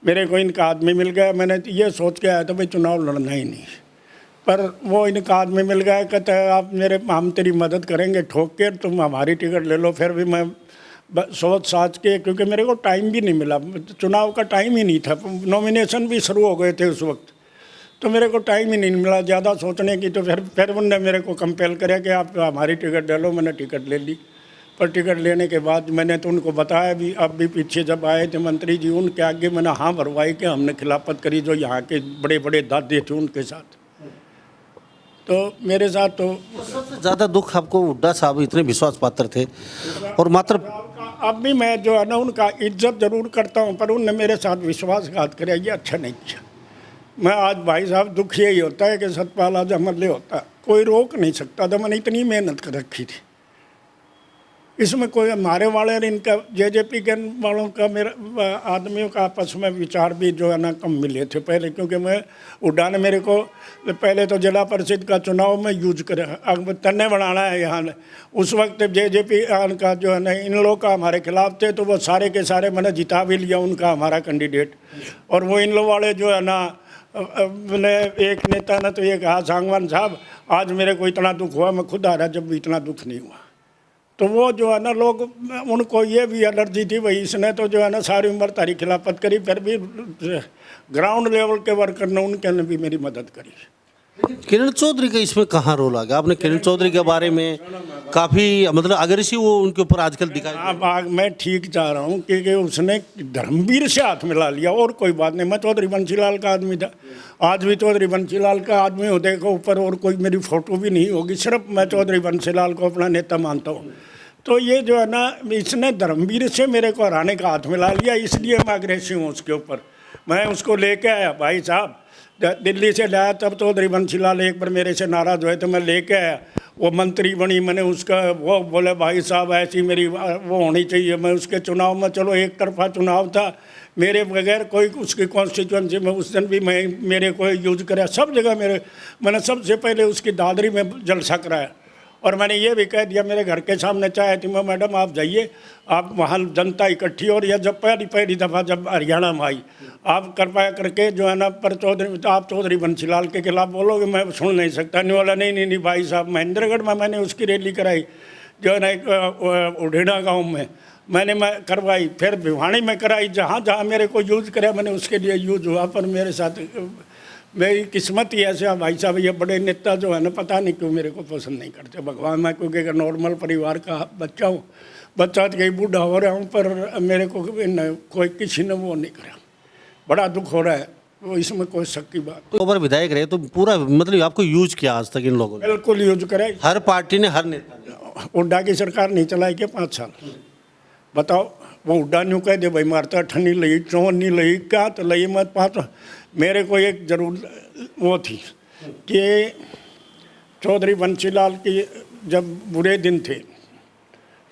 मेरे को इनका आदमी मिल गया। मैंने ये सोच के आया था भाई चुनाव लड़ना ही नहीं, पर वो इनका आदमी मिल गया। कहता है हम तेरी मदद करेंगे ठोक के, तुम हमारी टिकट ले लो। फिर भी मैं सोच साच के, क्योंकि मेरे को टाइम भी नहीं मिला, चुनाव का टाइम ही नहीं था, नॉमिनेशन भी शुरू हो गए थे उस वक्त, तो मेरे को टाइम ही नहीं मिला ज़्यादा सोचने की। तो फिर उनने मेरे को कंपेल किया कि आप हमारी टिकट ले लो। मैंने टिकट ले ली, पर टिकट लेने के बाद मैंने तो उनको बताया भी, अब भी पीछे जब आए थे मंत्री जी उनके आगे मैंने हाँ भरवाई कि हमने खिलाफत करी जो यहाँ के बड़े बड़े दादे थे उनके साथ। तो मेरे साथ तो सबसे ज़्यादा दुख आपको हुड्डा साहब इतने विश्वास पात्र थे और मात्र अब भी मैं जो है ना उनका इज्जत जरूर करता हूँ, पर उनने मेरे साथ विश्वासघात किया, ये अच्छा नहीं किया। मैं आज भाई साहब दुख यही होता है कि सतपाल आज अमरले होता, कोई रोक नहीं सकता था। मैंने इतनी मेहनत कर रखी थी, इसमें कोई हमारे वाले इनका जेजेपी के वालों का मेरा आदमियों का आपस में विचार भी जो है ना कम मिले थे पहले, क्योंकि मैं हुड्डा ने मेरे को पहले तो जिला परिषद का चुनाव में यूज करे, अब तन्ने बनाना है यहाँ ने। उस वक्त जेजेपी का जो है ना इन लोगों का हमारे खिलाफ थे, तो वो सारे के सारे मैंने जिता भी लिया उनका हमारा कैंडिडेट। और वो इन लोग वाले जो है ना मैंने एक नेता ने तो ये कहा सांगवान साहब आज मेरे को इतना दुख हुआ, मैं खुद आ रहा जब भी इतना दुख नहीं हुआ। तो वो जो है ना लोग उनको ये भी एलर्जी थी भाई इसने तो जो है ना सारी उम्र तारी खिलाफत करी, फिर भी ग्राउंड लेवल के वर्कर ने उनके ने भी मेरी मदद करी। किरण चौधरी का इसमें कहाँ रोल आ गया? आपने किरण चौधरी के बारे में काफ़ी मतलब अग्रेसिव वो उनके ऊपर आजकल दिखाई। हाँ मैं ठीक चाह रहा हूँ क्योंकि उसने धर्मवीर से हाथ मिला लिया और कोई बात नहीं। मैं चौधरी बंसीलाल का आदमी था, आज भी चौधरी बंसीलाल का आदमी हो, देखो ऊपर और कोई मेरी फोटो भी नहीं होगी, सिर्फ मैं चौधरी बंसीलाल को अपना नेता मानता हूँ। तो ये जो है ना इसने धर्मवीर से मेरे को हराने का हाथ मिला लिया, इसलिए मैं अग्रेसिव हूँ उसके ऊपर। मैं उसको लेके आया भाई साहब, दिल्ली से लाया तब चौधरी बंसीलाल एक बार मेरे से नाराज़ हुए तो मैं लेके आया, वो मंत्री बनी, मैंने उसका वो बोले भाई साहब ऐसी मेरी वो होनी चाहिए। मैं उसके चुनाव में, चलो एक तरफा चुनाव था, मेरे बगैर कोई उसकी कॉन्स्टिट्यूंसी में उस दिन भी मैं मेरे को यूज कराया सब जगह। मैंने सबसे पहले उसकी दादरी में जलसा कराया और मैंने ये भी कह दिया, मेरे घर के सामने चाय थी, मैं मैडम आप जाइए, आप वहाँ जनता इकट्ठी हो रही है, जब पहली दफ़ा जब हरियाणा में आई, आप कृपया करके जो है ना पर आप चौधरी बंसीलाल के खिलाफ बोलोगे मैं सुन नहीं सकता। नहीं बोला नहीं भाई साहब, महेंद्रगढ़ में मैंने उसकी रैली कराई जो है ना एक उढ़ेना गाँव में मैं करवाई, फिर भिवानी में कराई, जहाँ जहाँ मेरे को यूज़ कराया मैंने उसके लिए यूज़ हुआ। पर मेरे साथ मेरी किस्मत ही ऐसे भाई साहब, ये बड़े नेता जो है ना पता नहीं क्यों मेरे को पसंद नहीं करते भगवान। मैं क्योंकि नॉर्मल परिवार का बच्चा हूँ, बच्चा तो कहीं बूढ़ा हो रहा हूँ, पर मेरे को कोई किसी ने वो नहीं करा, बड़ा दुख हो रहा है, वो इसमें कोई शक की बात। तो बार विधायक रहे तो पूरा मतलब आपको यूज किया आज तक इन लोगों ने? बिल्कुल यूज करे, हर पार्टी ने, हर नेता ने। हुड्डा की सरकार नहीं चलाई के 5 साल, बताओ। वो हुड्डा न्यू कह दे भाई मारता ठंडी लई चौन नहीं लई क्या तो लई मत 5। मेरे को एक जरूर वो थी कि चौधरी बंसीलाल की जब बुरे दिन थे,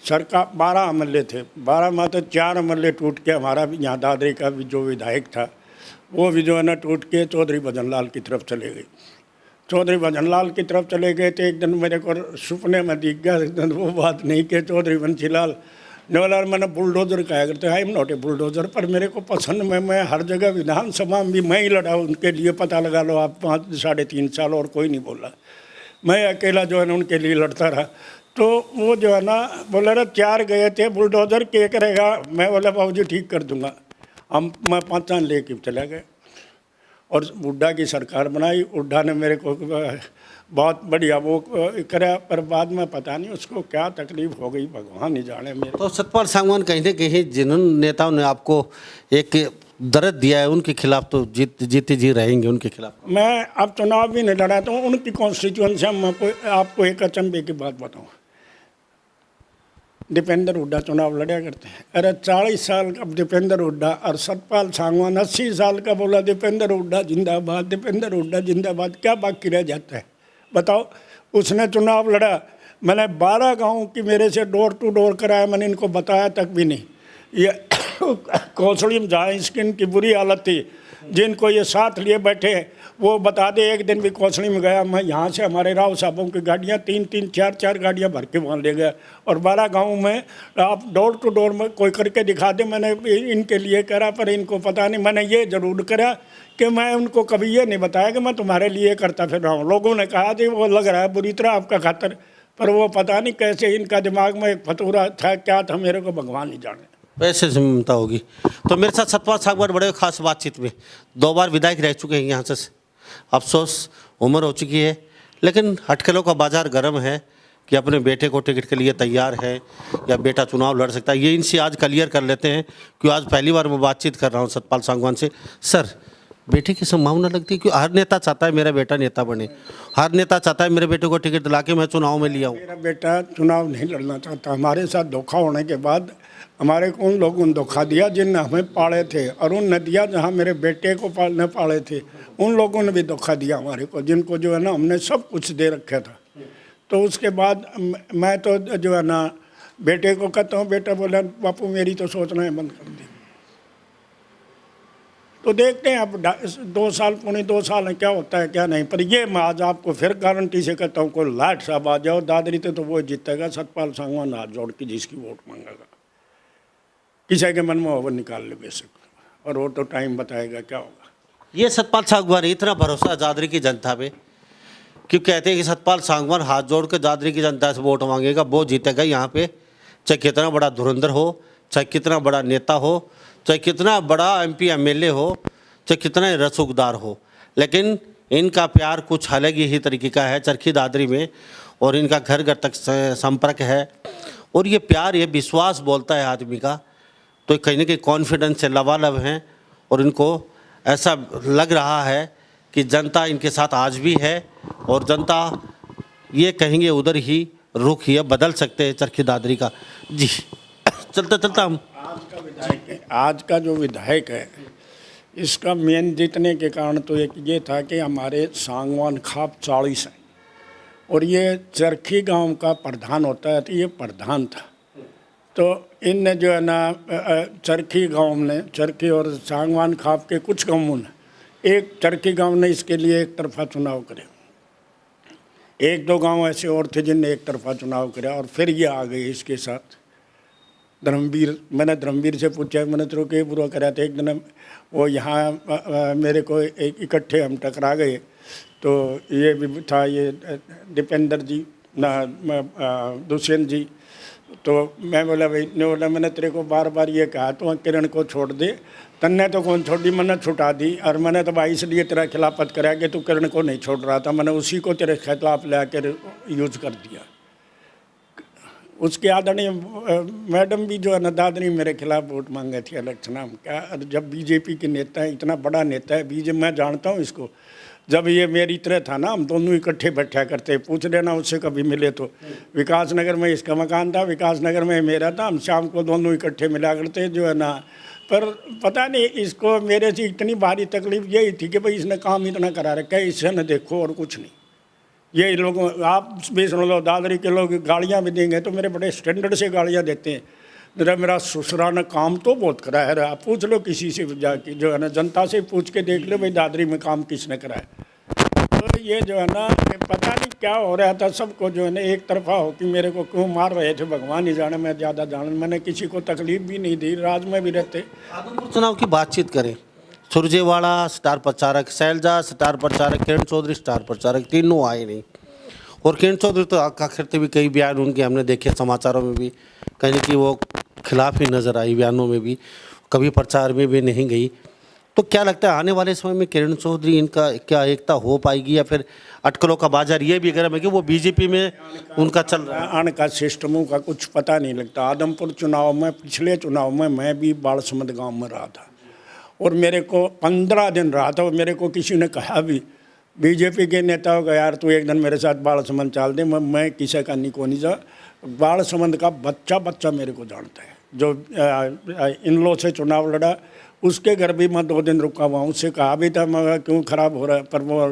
सरकार 12 एमएलए थे, 12 में तो 4 एमएलए टूट के हमारा भी यहाँ दादरी का भी जो विधायक था वो भी जो है ना टूट के चौधरी भजनलाल की तरफ चले गए। चौधरी भजनलाल की तरफ चले गए थे, एक दिन मेरे को सपने में दिख गया, एक दिन वो बात नहीं कि चौधरी बंसीलाल नवलाल मैंने बुलडोजर कहा करते, I am not a bulldozer, पर मेरे को पसंद में मैं हर जगह विधानसभा में भी मैं ही लड़ा उनके लिए, पता लगा लो आप 5-3.5 साल और कोई नहीं बोला, मैं अकेला जो है ना उनके लिए लड़ता रहा। तो वो जो है ना बोला रहा 4 गए थे बुलडोजर के करेगा, मैं बोला बाबू जी ठीक कर दूंगा। मैं 5 साल लेके चला गया और हुड्डा की सरकार बनाई। हुड्डा ने मेरे को बहुत बढ़िया वो करा, पर बाद में पता नहीं उसको क्या तकलीफ हो गई, भगवान ही जाने। मेरे तो सतपाल सांगवान कहीं ना कहीं जिन नेताओं ने आपको एक दर्द दिया है उनके खिलाफ तो जीते जी रहेंगे उनके खिलाफ। मैं अब चुनाव भी नहीं लड़ाता हूँ उनकी कॉन्स्टिट्यूंसी में। आपको एक अचंभे की बात बताऊँ, दीपेंद्र हुड्डा चुनाव लड़ा करते हैं, अरे 40 साल का दीपेंद्र हुड्डा और सतपाल सांगवान 80 साल का बोला दीपेंद्र हुड्डा जिंदाबाद, दीपेंद्र हुड्डा जिंदाबाद, क्या बाकी रह जाता है बताओ। उसने चुनाव लड़ा, मैंने 12 गाँव की मेरे से डोर टू डोर कराया, मैंने इनको बताया तक भी नहीं। ये कौशली में जहाँ स्किन की बुरी हालत थी, जिनको ये साथ लिए बैठे वो बता दे, एक दिन भी कौशली में गया मैं, यहाँ से हमारे राव साहबों की गाड़ियाँ 3-3, 4-4 गाड़ियाँ भर के वहाँ ले गया, और 12 गाँव में आप डोर टू डोर में कोई करके दिखा दे। मैंने इनके लिए करा, पर इनको पता नहीं। मैंने ये जरूर करा कि मैं उनको कभी ये नहीं बताया कि मैं तुम्हारे लिए करता फिर रहा हूँ। लोगों ने कहा कि वो लग रहा है बुरी तरह आपका खातर, पर वो पता नहीं कैसे इनका दिमाग में एक फतूरा था, क्या था मेरे को भगवान ही जाने। वैसे क्षमता होगी। तो मेरे साथ सतपाल सागवान बड़े खास बातचीत में 2 बार विधायक रह चुके हैं यहाँ से। अफसोस उम्र हो चुकी है, लेकिन अटकलों का बाजार गर्म है कि अपने बेटे को टिकट के लिए तैयार है या बेटा चुनाव लड़ सकता है। ये इनसे आज क्लियर कर लेते हैं, क्योंकि आज पहली बार मैं बातचीत कर रहा हूँ सतपाल सागवान से। सर, बेटे की संभावना लगती है, क्योंकि हर नेता चाहता है मेरा बेटा नेता बने, हर नेता चाहता है मेरे बेटे को टिकट दिला के मैं चुनाव में लिया हूँ। मेरा बेटा चुनाव नहीं लड़ना चाहता। हमारे साथ धोखा होने के बाद हमारे को उन लोगों ने धोखा दिया जिनने हमें पाले थे, और उन ने दिया जहाँ मेरे बेटे को पाले थे, उन लोगों ने भी धोखा दिया हमारे को, जिनको जो है ना हमने सब कुछ दे रखा था। तो उसके बाद मैं तो जो है ना बेटे को कहता हूँ, बेटा बोला बापू मेरी तो सोचना है बंद कर दी। तो देखते हैं अब 2 साल, पौने 2 साल है, क्या होता है क्या नहीं। पर ये मैं आज आपको फिर गारंटी से कहता हूँ, कोई लाट साहब आ जाओ दादरी तो वो जीतेगा। सतपाल सागवान हाथ जोड़ के जिसकी वोट मांगेगा, किसी के मन में वो निकाल ले बेशक, और वो तो टाइम बताएगा क्या होगा। ये सतपाल सागवान, इतना भरोसा दादरी की जनता पे, क्यों कहते हैं कि सतपाल सागवान हाथ जोड़ के दादरी की जनता से वोट मांगेगा, वो जीतेगा यहाँ पे। चाहे कितना बड़ा धुरंधर हो, चाहे कितना बड़ा नेता हो, चाहे कितना बड़ा MP MLA हो, चाहे कितना रसूखदार हो, लेकिन इनका प्यार कुछ अलग ही तरीके का है चरखी दादरी में, और इनका घर घर तक संपर्क है, और ये प्यार, ये विश्वास बोलता है आदमी का। तो कहीं ना कहीं कॉन्फिडेंस से लबालब हैं, और इनको ऐसा लग रहा है कि जनता इनके साथ आज भी है, और जनता ये कहेंगे उधर ही रुख ये बदल सकते हैं चरखी दादरी का। जी चलता हम आज का जो विधायक है, इसका मेन जीतने के कारण तो एक ये था कि हमारे सांगवान खाप 40 हैं, और ये चरखी गांव का प्रधान होता है, तो ये प्रधान था। तो इनने जो है ना चरखी गांव ने, चरखी और सांगवान खाप के कुछ गांवों ने, एक चरखी गांव ने इसके लिए एक तरफा चुनाव करे। 1-2 गांव ऐसे और थे जिनने एक तरफा चुनाव किया, और फिर ये आ गए इसके साथ धर्मवीर। मैंने धर्मवीर से पूछा, मैंने तेरे को बुरा करा था। एक दिन वो यहाँ मेरे को एक इकट्ठे हम टकरा गए, तो ये भी था, ये दीपेंद्र जी ना दुष्यंत जी। तो मैं बोला भाई, ने बोला मैंने तेरे को बार बार ये कहा तो किरण को छोड़ दे, तन्ने तो कौन छोड़ी, मैंने छुटा दी। और मैंने तो भाई इसलिए तेरा खिलाफत करा कि तू किरण को नहीं छोड़ रहा था, मैंने उसी को तेरे खिलाफ ला कर यूज कर दिया। उसके आदरणीय मैडम भी जो है ना दादरी मेरे खिलाफ वोट मांगे थी इलेक्शन में। क्या जब बीजेपी के नेता है, इतना बड़ा नेता है बीजेपी, मैं जानता हूँ इसको। जब ये मेरी तरह था ना, हम दोनों इकट्ठे बैठा करते, पूछ लेना उससे कभी मिले तो। विकास नगर में इसका मकान था, विकास नगर में मेरा था, हम शाम को दोनों इकट्ठे मिला करते जो है ना। पर पता नहीं इसको मेरे से इतनी भारी तकलीफ यही थी कि भाई इसने काम इतना करा रखा है, इससे न देखो और कुछ नहीं। ये लोगों, आप भी सुन लो, दादरी के लोग गाड़ियाँ भी देंगे तो मेरे बड़े स्टैंडर्ड से गाड़ियाँ देते हैं। मेरा ससुरा ने काम तो बहुत करा है, आप पूछ लो किसी से जाके, जो है ना जनता से पूछ के देख लो भाई दादरी में काम किसने करा है। तो ये जो है ना पता नहीं क्या हो रहा था सबको, जो है ना एक तरफा हो कि मेरे को क्यों मार रहे थे भगवान ही जाने, मैं ज़्यादा जान, मैंने किसी को तकलीफ भी नहीं दी, राज में भी रहते। आदमपुर चुनाव की बातचीत करें, सुरजेवाला स्टार प्रचारक, शैलजा स्टार प्रचारक, किरण चौधरी स्टार प्रचारक, तीनों आए नहीं। और किरण चौधरी तो आखिर भी कई बयान उनके हमने देखे समाचारों में भी, कहीं कि वो खिलाफ ही नज़र आई, बयानों में भी, कभी प्रचार में भी नहीं गई। तो क्या लगता है आने वाले समय में किरण चौधरी इनका क्या एकता हो पाएगी, या फिर अटकलों का बाजार ये भी गर्म है कि वो बीजेपी में उनका चल रहा है? आने का सिस्टमों का कुछ पता नहीं लगता। आदमपुर चुनाव में, पिछले चुनाव में मैं भी बालसमंद गांव में रहा था, और मेरे को 15 दिन रहा था, और मेरे को किसी ने कहा भी बीजेपी के नेताओं का, यार तू एक दिन मेरे साथ बालसमंद चल दे, मैं किसी का नहीं को नहीं जा। बालसमंद का बच्चा मेरे को जानता है, जो इन लोगों से चुनाव लड़ा, उसके घर भी मैं 2 दिन रुका हुआ। उससे कहा भी था मैं क्यों ख़राब हो रहा है, पर वो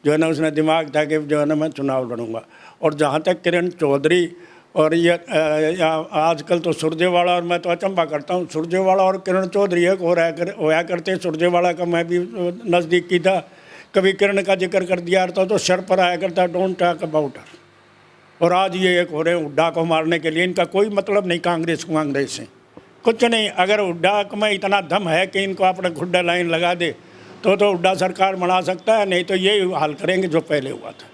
जो है ना उसने दिमाग था कि जो है ना मैं चुनाव लड़ूंगा। और जहाँ तक किरण चौधरी और ये आजकल तो सुरजेवाला, और मैं तो अचंभा करता हूँ, सुरजेवाला और किरण चौधरी एक होया करते। सुरजेवाला का मैं भी नज़दीकी था, कभी किरण का जिक्र कर दिया तो सर पर आया करता, डोंट टॉक अबाउट हर। और आज ये एक हो रहे हैं हुड्डा को मारने के लिए। इनका कोई मतलब नहीं कांग्रेस से कुछ नहीं। अगर हुड्डा में इतना दम है कि इनको अपना खुड्डा लाइन लगा दे तो हुड्डा सरकार बना सकता है, नहीं तो ये हाल करेंगे जो पहले हुआ था,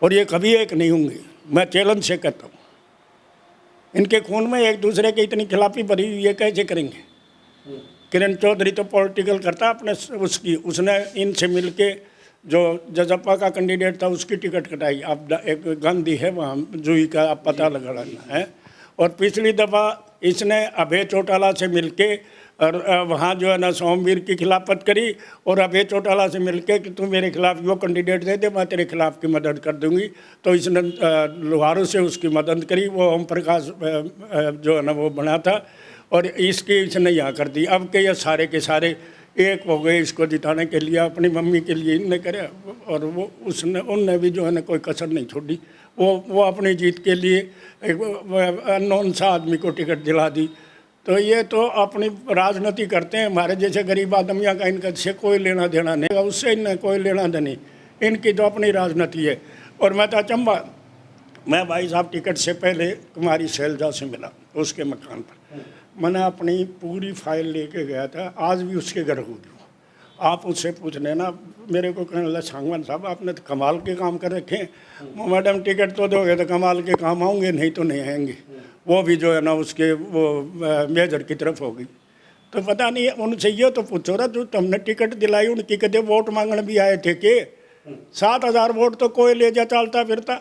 और ये कभी एक नहीं होंगे। मैं चैलेंज से कहता हूँ, इनके खून में एक दूसरे की इतनी खिलाफी भरी हुई है, कैसे करेंगे। किरण चौधरी तो पॉलिटिकल करता अपने उसने इनसे मिलके जो जजप्पा का कैंडिडेट था उसकी टिकट कटाई। अब एक गांधी है वहाँ जूही का, आप पता लगाना है। और पिछली दफ़ा इसने अभय चौटाला से मिलके और वहाँ जो है ना सोमवीर की खिलाफत करी, और अभय चौटाला से मिलके कि तू मेरे खिलाफ वो कैंडिडेट दे दे, मैं तेरे खिलाफ की मदद कर दूंगी। तो इसने लोहारू से उसकी मदद करी, वो ओम प्रकाश जो है ना वो बना था, और इसकी इसने यहाँ कर दी। अब के ये सारे के सारे एक हो गए इसको जिताने के लिए, अपनी मम्मी के लिए इनने करे, और वो उसने उनने भी जो है ना कोई कसर नहीं छोड़ी। वो अपनी जीत के लिए एक अननोन सा आदमी को टिकट दिला दी। तो ये तो अपनी राजनीति करते हैं। हमारे जैसे गरीब आदमियों का इनका से कोई लेना देना नहीं, उससे इन्हें कोई लेना देनी, इनकी तो अपनी राजनीति है। और मैं तो अचंबा, मैं भाई साहब टिकट से पहले कुमारी शैलजा से मिला उसके मकान पर, मैंने अपनी पूरी फाइल लेके गया था, आज भी उसके घर हो गई। आप उससे पूछ लेना, मेरे को कहने लगा सांगवान साहब आपने तो कमाल के काम कर रखे हैं, मैडम टिकट तो दोगे तो कमाल के काम आऊँगे, नहीं तो नहीं आएंगे। वो भी जो है ना उसके वो मेजर की तरफ हो गई। तो पता नहीं उनसे ये तो पूछो ना, जो तुमने टिकट दिलाई उनकी कदे वोट मांगने भी आए थे कि 7,000 वोट तो कोई ले जा चलता फिरता।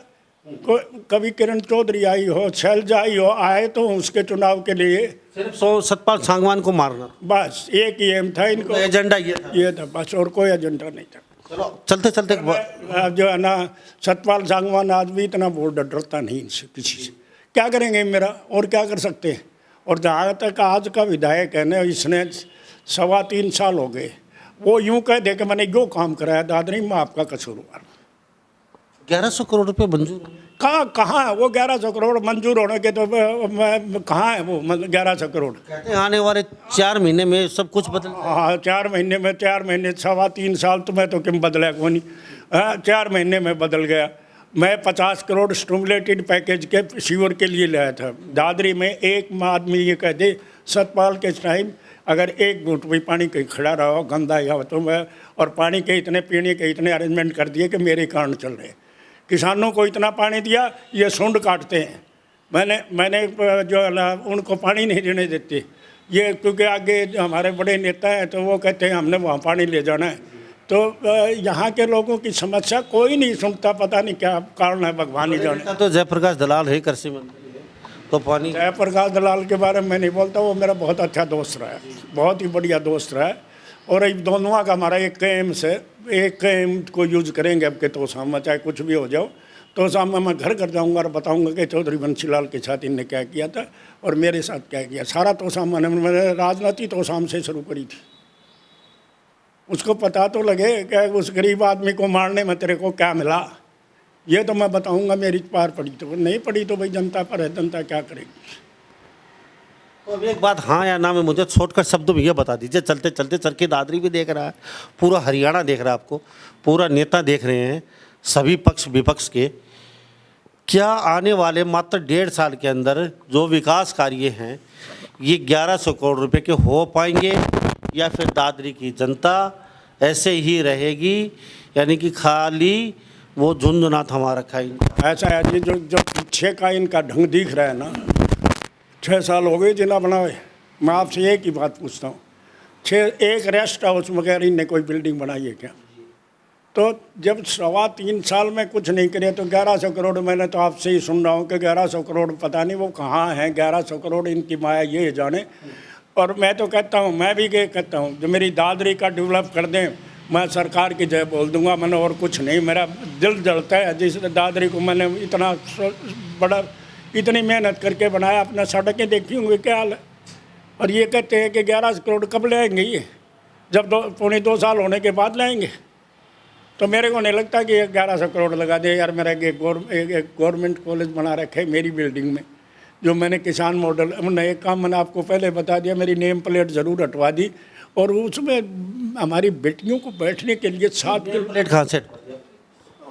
कभी किरण चौधरी आई हो, शैलजा आई हो, आए तो उसके चुनाव के लिए सिर्फ सतपाल सांगवान को मारना, बस एक ही एम था इनको, एजेंडा ये था बस, और कोई एजेंडा नहीं था। चलो चलते चलते जो है ना सतपाल सांगवान आज भी इतना वोट डरता नहीं इनसे, किसी से। क्या करेंगे मेरा, और क्या कर सकते हैं। और जहाँ तक आज का विधायक है ना, इसने 3.25 साल हो गए, वो यूँ कह दे कि मैंने जो काम कराया दादरी में आपका कसूरवार। 1100 करोड़ रुपए मंजूर कहाँ है वो 1100 करोड़ मंजूर होने के, तो कहाँ है वो 1100 करोड़। कहते हैं आने वाले 4 महीने में सब कुछ बदल। हाँ 4 महीने में, 4 महीने 3.25 साल तो मैं तो क्यों बदला को नहीं, हाँ 4 महीने में बदल गया। मैं 50 करोड़ स्टिमुलेटेड पैकेज के सीवर के लिए लाया था। दादरी में एक आदमी ये कह दे सतपाल के टाइम अगर एक घूंट भी पानी कहीं खड़ा रहा हो गंदा या हो तो मैं, और पानी के इतने पीने के इतने अरेंजमेंट कर दिए कि मेरे कारण चल रहे। किसानों को इतना पानी दिया, ये सूंड काटते हैं। मैंने जो है ना उनको पानी नहीं देने देते ये, क्योंकि आगे हमारे बड़े नेता हैं तो वो कहते हैं हमने वहाँ पानी ले जाना है। तो यहाँ के लोगों की समस्या कोई नहीं सुनता, पता नहीं क्या कारण है, भगवान ही जाने। तो जयप्रकाश दलाल है कृषि मंत्री, तो पानी। जयप्रकाश दलाल के बारे में मैं नहीं बोलता, वो मेरा बहुत अच्छा दोस्त रहा है, बहुत ही बढ़िया दोस्त रहा है। और अब दोनों का हमारा एक एम से, एक एम को यूज़ करेंगे अब के तो सामने चाहे कुछ भी हो जाओ, तो सामने मैं घर कर जाऊँगा और बताऊँगा कि चौधरी बंसीलाल के साथ इनने क्या किया था और मेरे साथ क्या किया। सारा तो सामने मैंने राजनीति तो शाम से शुरू करी थी। उसको पता तो लगे कि उस गरीब आदमी को मारने में तेरे को क्या मिला, ये तो मैं बताऊंगा। मेरी पार पड़ी तो नहीं पड़ी तो भाई जनता पर है, जनता क्या करेगी। तो अब एक बात हाँ या ना में मुझे शॉर्टकट शब्दों में ये बता दीजिए, चलते चलते सर की दादरी भी देख रहा है, पूरा हरियाणा देख रहा है आपको, पूरा नेता देख रहे हैं सभी पक्ष विपक्ष के, क्या आने वाले मात्र 1.5 साल के अंदर जो विकास कार्य हैं ये 1100 करोड़ रुपए के हो पाएंगे, या फिर दादरी की जनता ऐसे ही रहेगी, यानी कि खाली वो झुंझुना थमा रखा है इनका। ऐसा है जो पीछे का इनका ढंग दिख रहा है ना, 6 साल हो गए जिला बनाए। मैं आपसे एक ही बात पूछता हूँ, 1 रेस्ट हाउस वगैरह इनने कोई बिल्डिंग बनाई है क्या? तो जब 3.25 साल में कुछ नहीं करे तो 1100 करोड़, मैंने तो आपसे ही सुन रहा हूँ कि 1100 करोड़ पता नहीं वो कहाँ हैं। 1100 करोड़ इनकी माया ये जाने। और मैं तो कहता हूँ, मैं भी ये कहता हूँ जो मेरी दादरी का डेवलप कर दें, मैं सरकार की जय बोल दूंगा। मैंने और कुछ नहीं, मेरा दिल जलता है जिस दादरी को मैंने इतना बड़ा, इतनी मेहनत करके बनाया। अपना सड़कें देखी होंगी क्या हाल है, और ये कहते हैं कि 1100 करोड़ कब लाएंगे, ये जब 2.25 साल होने के बाद लाएंगे। तो मेरे को नहीं लगता कि 1100 करोड़ लगा दे यार। मेरा एक गवर्नमेंट कॉलेज बना रखा है मेरी बिल्डिंग में, जो मैंने किसान मॉडल, एक काम मैंने आपको पहले बता दिया, मेरी नेम प्लेट ज़रूर हटवा दी, और उसमें हमारी बेटियों को बैठने के लिए 7 प्लेट कहाँ से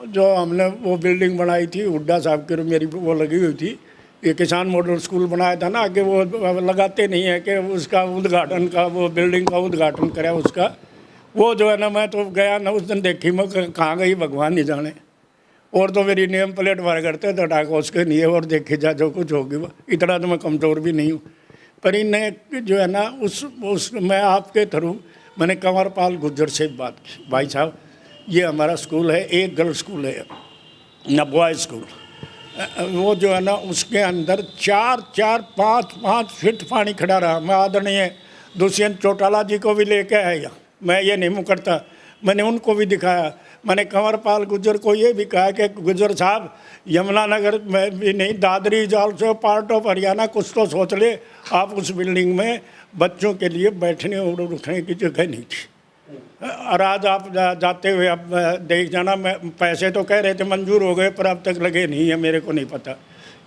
जो हमने वो बिल्डिंग बनाई थी हुड्डा साहब की, मेरी वो लगी हुई थी। ये किसान मॉडल स्कूल बनाया था ना, कि वो लगाते नहीं है कि उसका उद्घाटन का, वो बिल्डिंग का उद्घाटन करा उसका, वो जो है ना, मैं तो गया ना उस दिन, देखी मैं कहाँ गई भगवान नहीं जाने। और तो मेरी नेम प्लेट भर करते तो डाको उसके नहीं है, और देखे जा जो कुछ होगी वो, इतना तो मैं कमज़ोर भी नहीं हूँ। पर इन्हें जो है ना उस मैं आपके थ्रू मैंने कंवरपाल गुज्जर से बात की, भाई साहब ये हमारा स्कूल है, एक गर्ल्स स्कूल है ना बॉयज़ स्कूल, वो जो है ना उसके अंदर 4-5 फीट पानी खड़ा रहा। मैं आदरणीय दुष्यंत चौटाला जी को भी लेके आया, मैं ये नहीं मुकरता, मैंने उनको भी दिखाया। मैंने कंवरपाल गुज्जर को ये भी कहा कि गुज्जर साहब यमुनानगर में भी नहीं, Dadri is also part of Haryana, कुछ तो सोच ले। आप उस बिल्डिंग में बच्चों के लिए बैठने और रुकने की जगह नहीं थी। और आज आप जाते हुए अब देख जाना, मैं पैसे तो कह रहे थे मंजूर हो गए पर अब तक लगे नहीं है, मेरे को नहीं पता।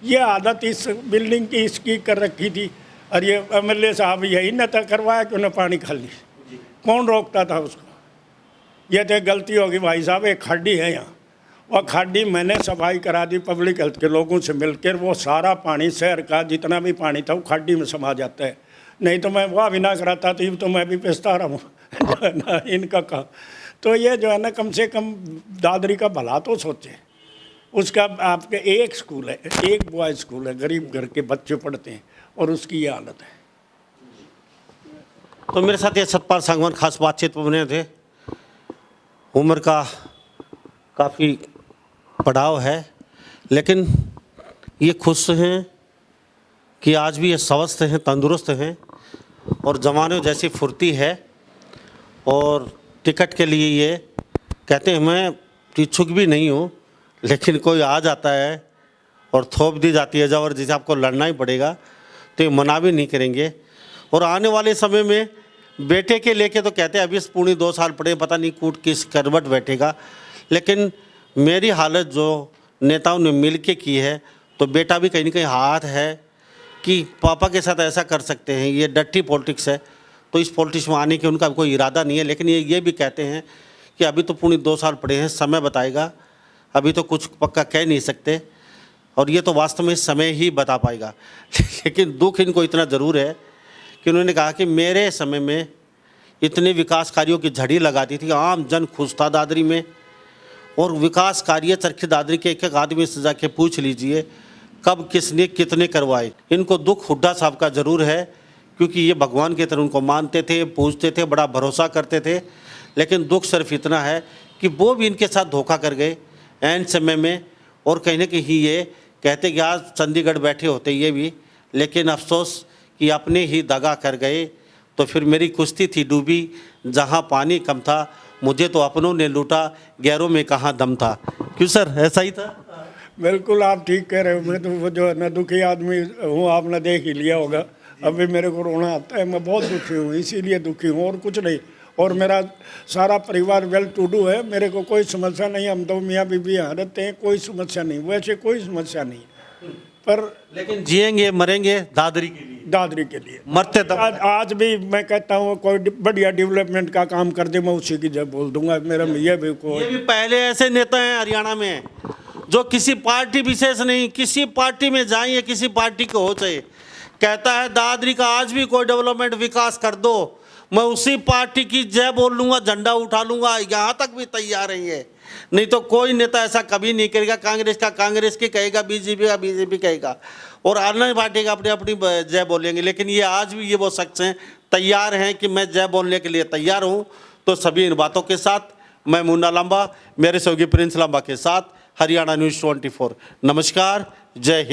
ये आदत इस बिल्डिंग की इसकी कर रखी थी। और ये MLA साहब यही न तय करवाया कि उन्हें पानी खाली, कौन रोकता था उसको? ये तो गलती होगी भाई साहब, एक खड्डी है यहाँ, और खड्डी मैंने सफाई करा दी पब्लिक हेल्थ के लोगों से मिलकर। वो सारा पानी शहर का जितना भी पानी था वो खड्डी में समा जाता है, नहीं तो मैं वह भी ना कराता तो मैं भी पेशता रहा हूँ ना इनका काम। तो ये जो है ना कम से कम दादरी का भला तो सोचे। उसका आपके एक स्कूल है, एक बॉयज़ स्कूल है, गरीब घर के बच्चे पढ़ते हैं और उसकी ये हालत है। तो मेरे साथ ये सतपाल सांगवान खास बातचीत में बने थे। उम्र का काफ़ी पड़ाव है, लेकिन ये खुश हैं कि आज भी ये स्वस्थ हैं, तंदुरुस्त हैं और जवानों जैसी फुर्ती है। और टिकट के लिए ये कहते हैं मैं इच्छुक भी नहीं हूँ, लेकिन कोई आ जाता है और थोप दी जाती है जबर, जिसे आपको लड़ना ही पड़ेगा, तो ये मना भी नहीं करेंगे। और आने वाले समय में बेटे के लेके तो कहते हैं अभी पूर्ण 2 साल पड़े, पता नहीं कूट किस करवट बैठेगा। लेकिन मेरी हालत जो नेताओं ने मिल के की है, तो बेटा भी कहीं ना कहीं हाथ है कि पापा के साथ ऐसा कर सकते हैं। ये डट्टी पॉलिटिक्स है, तो इस पॉलिटिक्स में आने के उनका कोई इरादा नहीं है। लेकिन ये भी कहते हैं कि अभी तो पूर्ण 2 साल पड़े हैं, समय बताएगा, अभी तो कुछ पक्का कह नहीं सकते। और ये तो वास्तव में समय ही बता पाएगा। लेकिन दुख इनको इतना ज़रूर है कि उन्होंने कहा कि मेरे समय में इतने विकास कार्यों की झड़ी लगा दी थी, आम जन खुश था दादरी में। और विकास कार्य चरखी दादरी के एक आदमी से जाके पूछ लीजिए कब किसने कितने करवाए। इनको दुख हुड्डा साहब का ज़रूर है, क्योंकि ये भगवान की तरह उनको मानते थे, पूजते थे, बड़ा भरोसा करते थे। लेकिन दुख सिर्फ इतना है कि वो भी इनके साथ धोखा कर गए ऐन समय में। और कहीं ना कहीं ये कहते कि आज चंडीगढ़ बैठे होते ये भी, लेकिन अफसोस कि अपने ही दगा कर गए। तो फिर मेरी कुश्ती थी डूबी जहाँ पानी कम था, मुझे तो अपनों ने लूटा, गैरों में कहाँ दम था। क्यों सर, ऐसा ही था? बिल्कुल आप ठीक कह रहे हो। मैं तो वो जो है ना दुखी आदमी हूँ, आपने देख ही लिया होगा। अभी मेरे को रोना आता है, मैं बहुत दुखी हूँ, इसीलिए दुखी हूँ और कुछ नहीं। और मेरा सारा परिवार वेल टू डू है, मेरे को कोई समस्या नहीं। हम तो मियाँ बीबी यहाँ रहते हैं, कोई समस्या नहीं, वैसे कोई समस्या नहीं। पर लेकिन जिएंगे मरेंगे दादरी के लिए, दादरी के लिए मरते तब। आज भी मैं कहता हूँ कोई बढ़िया डेवलपमेंट का काम कर दे, मैं उसी की जब बोल दूंगा। मेरा ये भी ये भी पहले ऐसे नेता हैं हरियाणा में जो किसी पार्टी विशेष नहीं, किसी पार्टी में जाइए, किसी पार्टी को हो चाहे, कहता है दादरी का आज भी कोई डेवलपमेंट विकास कर दो, मैं उसी पार्टी की जय बोल लूँगा, झंडा उठा लूँगा। यहाँ तक भी तैयार है ये, नहीं तो कोई नेता ऐसा कभी नहीं करेगा। कांग्रेस का कांग्रेस की कहेगा, बीजेपी का बीजेपी कहेगा, और अन्य पार्टी का अपनी अपनी जय बोलेंगे। लेकिन ये आज भी ये वो शख्स हैं, तैयार हैं कि मैं जय बोलने के लिए तैयार हूँ। तो सभी इन बातों के साथ मैं मुन्ना लांबा, मेरे सहयोगी प्रिंस लांबा के साथ, हरियाणा न्यूज़ 24। नमस्कार, जय हिंद।